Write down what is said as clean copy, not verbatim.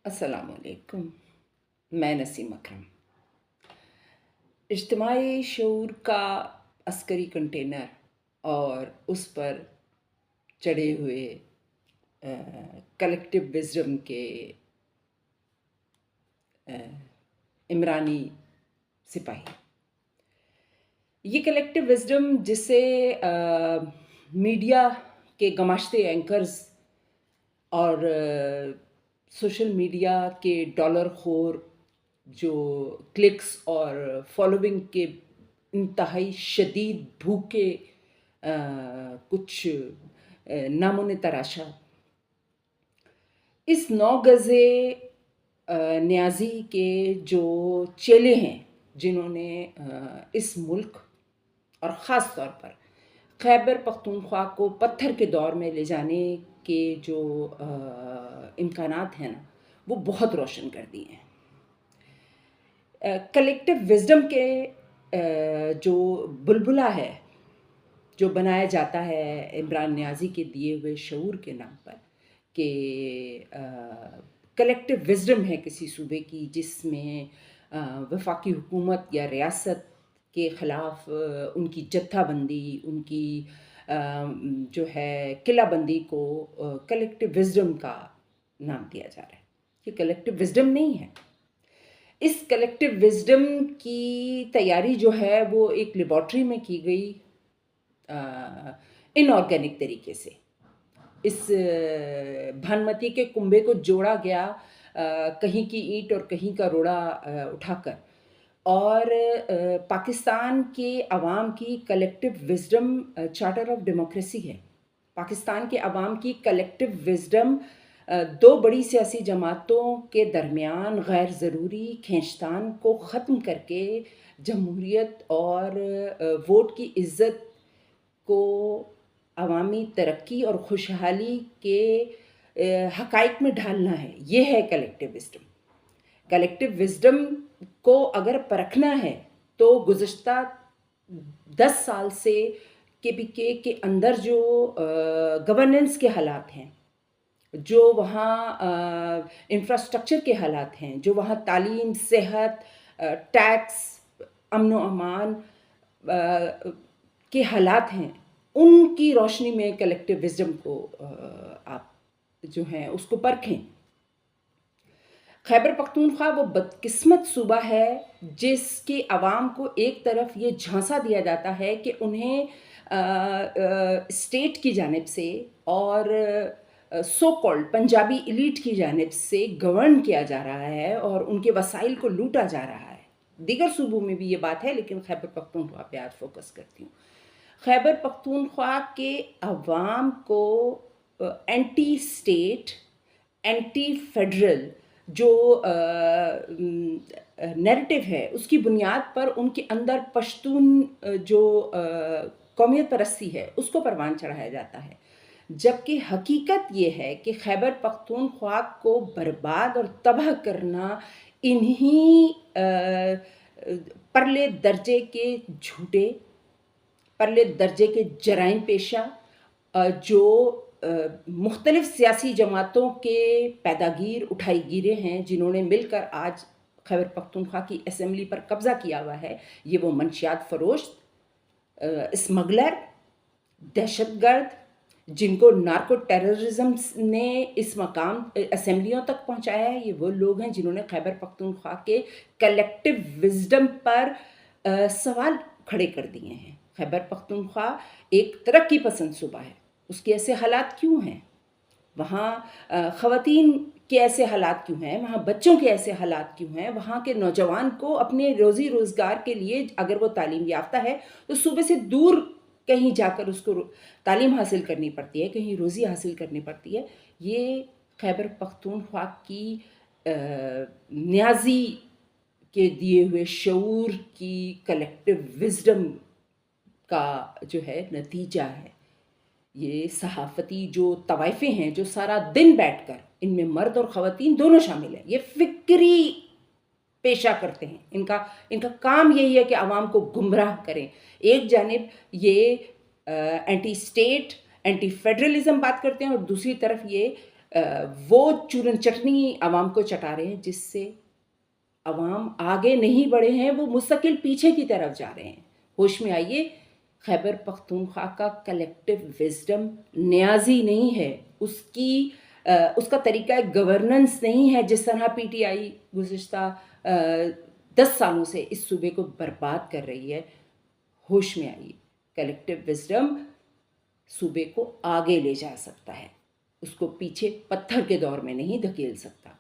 अस्सलाम वालेकुम। मैं नसीम अकरम। इज्तिमाई शऊर का अस्करी कंटेनर और उस पर चढ़े हुए कलेक्टिव विज़डम के अ, इमरानी सिपाही। ये कलेक्टिव विज़डम जिसे मीडिया के गमाश्ते एंकर्स और सोशल मीडिया के डॉलर खोर जो क्लिक्स और फॉलोइंग के इंतहाई शदीद भूखे कुछ नामों ने तराशा। इस 9 गज़े न्याज़ी के जो चेले हैं जिन्होंने इस मुल्क और ख़ास तौर पर खैबर पख्तूनख्वा को पत्थर के दौर में ले जाने के जो इम्कानात हैं ना, वो बहुत रोशन कर दिए हैं। कलेक्टिव विज़डम के जो बुलबुला है जो बनाया जाता है इमरान नियाज़ी के दिए हुए शऊर के नाम पर कि कलेक्टिव विज़डम है किसी सूबे की जिसमें वफाकी हुकूमत या रियासत के ख़िलाफ़ उनकी जत्थाबंदी उनकी जो है किलाबंदी को कलेक्टिव विज़डम का नाम दिया जा रहा है। ये कलेक्टिव विज़डम नहीं है। इस कलेक्टिव विज़डम की तैयारी जो है वो एक लेबॉर्ट्री में की गई इनऑर्गेनिक तरीके से। इस भानुमती के कुंभे को जोड़ा गया कहीं की ईंट और कहीं का रोड़ा उठाकर, और पाकिस्तान के अवाम की collective wisdom charter of democracy है। पाकिस्तान के अवाम की कलेक्टिव विज़डम 2 बड़ी सियासी जमातों के दरमियान गैर ज़रूरी खींचतान को ख़त्म करके जमहूरियत और वोट की इज़्ज़त को अवामी तरक्की और खुशहाली के हक़ाइक़ में ढालना है। ये है कलेक्टिव विज़डम। कलेक्टिव विज़डम को अगर परखना है तो गुज़श्ता 10 साल से केपीके के अंदर जो गवर्नेंस के हालात हैं, जो वहाँ इंफ्रास्ट्रक्चर के हालात हैं, जो वहाँ तालीम, सेहत, टैक्स, अमन व अमान के हालात हैं, उनकी रोशनी में कलेक्टिव विज़डम को आप जो हैं उसको परखें। खैबर पख्तूनख्वा वो बदकिस्मत सूबा है जिसके अवाम को एक तरफ ये झांसा दिया जाता है कि उन्हें स्टेट की जानिब से और सो कॉल्ड पंजाबी इलीट की जानिब से गवर्न किया जा रहा है और उनके वसाइल को लूटा जा रहा है। दीगर सूबों में भी ये बात है, लेकिन खैबर पख्तूनख्वा पे आज फोकस करती हूँ। खैबर पख्तूनख्वा के अवाम को एंटी स्टेट, एंटी फेडरल जो नैरेटिव है उसकी बुनियाद पर उनके अंदर पश्तून जो कौमियत परस्ती है उसको परवान चढ़ाया जाता है, जबकि हकीकत ये है कि खैबर पख्तूनख्वा को बर्बाद और तबाह करना इन्हीं परले दर्जे के झूठे, परले दर्जे के जराइम पेशा जो मुख्तलिफ सियासी जमातों के पैदागीर उठाई गिरे हैं जिन्होंने मिलकर आज खैबर पख्तूनख्वा की असेंबली पर कब्ज़ा किया हुआ है। ये वो मंशियात फरोश, स्मगलर, दहशतगर्द जिनको नार्को टेररिज्म ने इस मकाम असेंबलियों तक पहुंचाया है, ये वो लोग हैं जिन्होंने खैबर पख्तूनख्वा के कलेक्टिव विज़डम पर सवाल खड़े कर दिए हैं। खैबर पख्तूनख्वा एक तरक्की पसंद सूबा है, उसके ऐसे हालात क्यों हैं? वहाँ ख़वातीन के ऐसे हालात क्यों हैं? वहाँ बच्चों के ऐसे हालात क्यों हैं? वहाँ के नौजवान को अपने रोज़ी रोज़गार के लिए अगर वो तालीम याफ्ता है तो सूबे से दूर कहीं जाकर उसको तालीम हासिल करनी पड़ती है, कहीं रोज़ी हासिल करनी पड़ती है। ये खैबर पख्तूनख्वा की नियाज़ी के दिए हुए शऊर की कलेक्टिव विज़डम का जो है नतीजा है। ये सहाफ़ती जो तवाइफ़ें हैं जो सारा दिन बैठकर, इनमें मर्द और ख़वातीन दोनों शामिल हैं, ये फ़िक्री पेशा करते हैं। इनका काम यही है कि आवाम को गुमराह करें। एक जानिब ये एंटी स्टेट, एंटी फेडरलिज्म बात करते हैं और दूसरी तरफ ये وہ چورن چٹنی عوام کو چٹا رہے ہیں، جس سے عوام آگے نہیں بڑھے ہیں، وہ مستقل پیچھے کی طرف جا رہے ہیں۔ ہوش میں آئیے، خیبر پختونخوا کا کلیکٹو وزڈم نیازی نہیں ہے، اس کا طریقہ گورننس نہیں ہے جس طرح پی ٹی آئی گزشتہ 10 سالوں سے اس صوبے کو برباد کر رہی ہے۔ ہوش میں آئیے، کلیکٹو وزڈم صوبے کو آگے لے جا سکتا ہے، اس کو پیچھے پتھر کے دور میں نہیں دھکیل سکتا۔